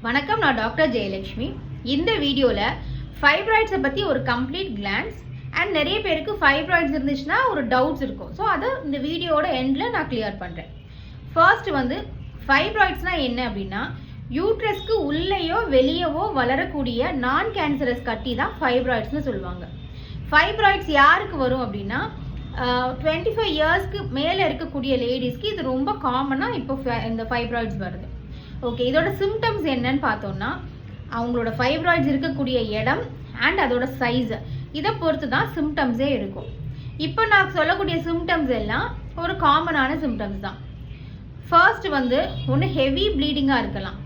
வணக்கம், நான் டாக்டர் ஜெயலட்சுமி. இந்த வீடியோவில் ஃபைப்ராய்ட்ஸை பற்றி ஒரு கம்ப்ளீட் கிளான்ஸ் அண்ட் நிறைய பேருக்கு ஃபைப்ராய்ட்ஸ் இருந்துச்சுன்னா ஒரு டவுட்ஸ் இருக்கும். ஸோ அதை இந்த வீடியோட எண்டில் நான் கிளியர் பண்ணுறேன். ஃபர்ஸ்ட் ஃபைப்ராய்ட்ஸ்னால் என்ன அப்படின்னா, யூட்ரஸ்க்கு உள்ளேயோ வெளியவோ வளரக்கூடிய நான் கேன்சரஸ் கட்டி தான் ஃபைப்ராய்ட்ஸ்னு சொல்லுவாங்க. ஃபைப்ராய்ட்ஸ் யாருக்கு வரும் அப்படின்னா, 25 இயர்ஸ்க்கு மேலே இருக்கக்கூடிய லேடிஸ்க்கு இது ரொம்ப காமனாக இப்போ இந்த ஃபைப்ராய்ட்ஸ் வருது. ஓகே, இதோட சிம்டம்ஸ் என்னன்னு பார்த்தோம்னா, அவங்களோட ஃபைப்ராய்ட்ஸ் இருக்கக்கூடிய இடம் அண்ட் அதோட சைஸ் இதை பொறுத்து தான் சிம்டம்ஸே இருக்கும். இப்போ நான் சொல்லக்கூடிய சிம்டம்ஸ் எல்லாம் ஒரு காமனான சிம்டம்ஸ் தான். ஃபர்ஸ்ட் ஒன்று ஹெவி ப்ளீடிங்காக இருக்கலாம்,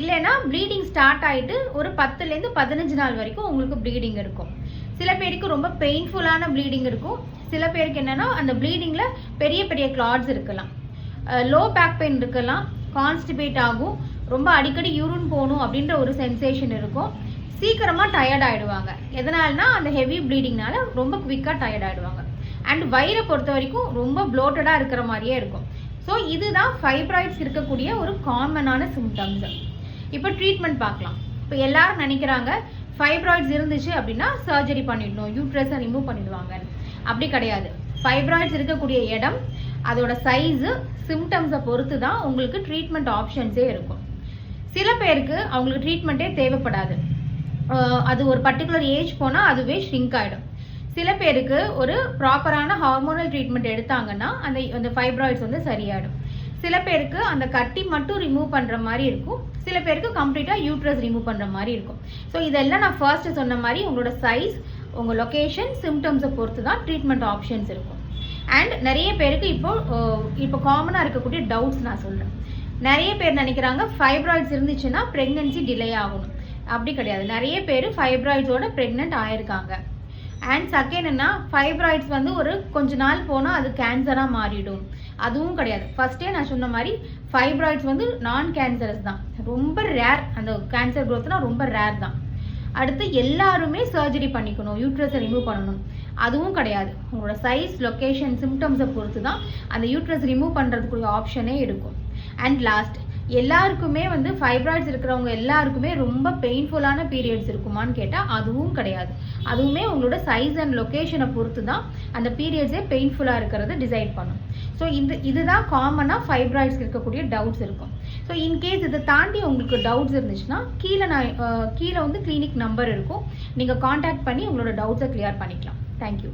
இல்லைன்னா ப்ளீடிங் ஸ்டார்ட் ஆகிட்டு ஒரு 10லேருந்து 15 நாள் வரைக்கும் உங்களுக்கு ப்ளீடிங் இருக்கும். சில பேருக்கு ரொம்ப பெயின்ஃபுல்லான ப்ளீடிங் இருக்கும். சில பேருக்கு என்னென்னா அந்த ப்ளீடிங்கில் பெரிய பெரிய கிளாட்ஸ் இருக்கலாம். லோ பேக் பெயின் இருக்கலாம், கான்ஸ்டிபேட் ஆகும், ரொம்ப அடிக்கடி யூரின் போகணும் அப்படின்ற ஒரு சென்சேஷன் இருக்கும். சீக்கிரமாக டயர்ட் ஆகிடுவாங்க. எதனால்னா அந்த ஹெவி ப்ளீடிங்னால ரொம்ப குவிக்காக டயர்ட் ஆகிடுவாங்க. அண்ட் வயிறை பொறுத்த வரைக்கும் ரொம்ப ப்ளோட்டடாக இருக்கிற மாதிரியே இருக்கும். ஸோ இதுதான் ஃபைப்ராய்ட்ஸ் இருக்கக்கூடிய ஒரு காமனான சிம்டம்ஸ். இப்போ ட்ரீட்மெண்ட் பார்க்கலாம். இப்போ எல்லாரும் நினைக்கிறாங்க ஃபைப்ராய்ட்ஸ் இருந்துச்சு அப்படின்னா சர்ஜரி பண்ணிடணும், யூட்ரஸை ரிமூவ் பண்ணிடுவாங்க. அப்படி கிடையாது. ஃபைப்ராய்ட்ஸ் இருக்கக்கூடிய இடம், அதோட சைஸு, சிம்டம்ஸை பொறுத்து தான் உங்களுக்கு ட்ரீட்மெண்ட் ஆப்ஷன்ஸே இருக்கும். சில பேருக்கு அவங்களுக்கு ட்ரீட்மெண்ட்டே தேவைப்படாது. அது ஒரு பர்டிகுலர் ஏஜ் போனால் அதுவே ஷ்ரிங்க் ஆகிடும். சில பேருக்கு ஒரு ப்ராப்பரான ஹார்மோனல் ட்ரீட்மெண்ட் எடுத்தாங்கன்னா அந்த ஃபைப்ராய்ட்ஸ் சரியாயிடும். சில பேருக்கு அந்த கட்டி மட்டும் ரிமூவ் பண்ணுற மாதிரி இருக்கும். சில பேருக்கு கம்ப்ளீட்டாக யூட்ரஸ் ரிமூவ் பண்ணுற மாதிரி இருக்கும். ஸோ இதெல்லாம் நான் ஃபர்ஸ்ட்டு சொன்ன மாதிரி உங்களோட சைஸ், உங்கள் லொக்கேஷன், சிம்டம்ஸை பொறுத்து தான் ட்ரீட்மெண்ட் ஆப்ஷன்ஸ் இருக்கும். அண்ட் நிறைய பேருக்கு இப்போ காமனாக இருக்கக்கூடிய டவுட்ஸ் நான் சொல்கிறேன். நிறைய பேர் நினைக்கிறாங்க ஃபைப்ராய்ட்ஸ் இருந்துச்சுன்னா ப்ரெக்னென்சி டிலே ஆகணும். அப்படி கிடையாது. நிறைய பேர் ஃபைப்ராய்ட்ஸோட ப்ரெக்னென்ட் ஆயிருக்காங்க. அண்ட் செகண்ட் என்ன, ஃபைப்ராய்ட்ஸ் ஒரு கொஞ்ச நாள் போனால் அது கேன்சராக மாறிடும். அதுவும் கிடையாது. ஃபர்ஸ்டே நான் சொன்ன மாதிரி ஃபைப்ராய்ட்ஸ் நான் கேன்சரஸ் தான். ரொம்ப ரேர். அந்த கேன்சர் க்ரோத்னா ரொம்ப ரேர் தான். அடுத்து எல்லாருமே சர்ஜரி பண்ணிக்கணும், யூட்ரஸை ரிமூவ் பண்ணணும், அதுவும் கிடையாது. உங்களோட சைஸ், லொக்கேஷன், சிம்டம்ஸை பொறுத்து தான் அந்த யூட்ரஸ் ரிமூவ் பண்ணுறதுக்குரிய ஆப்ஷனே இருக்கும். அண்ட் லாஸ்ட், எல்லாருக்குமே ஃபைப்ராய்ட்ஸ் இருக்கிறவங்க எல்லாருக்குமே ரொம்ப பெயின்ஃபுல்லான பீரியட்ஸ் இருக்குமான்னு கேட்டால் அதுவும் கிடையாது. அதுவுமே உங்களோட சைஸ் அண்ட் லொக்கேஷனை பொறுத்து தான் அந்த பீரியட்ஸே பெயின்ஃபுல்லாக இருக்கிறத டிசைட் பண்ணும். ஸோ இதுதான் காமனாக ஃபைப்ராய்ட்ஸ் இருக்கக்கூடிய டவுட்ஸ் இருக்கும். ஸோ இன்கேஸ் இதை தாண்டி உங்களுக்கு டவுட்ஸ் இருந்துச்சுன்னா கீழே கிளினிக் நம்பர் இருக்கும். நீங்கள் காண்டாக்ட் பண்ணி உங்களோட டவுட்ஸை கிளியர் பண்ணிக்கலாம். தேங்க்யூ.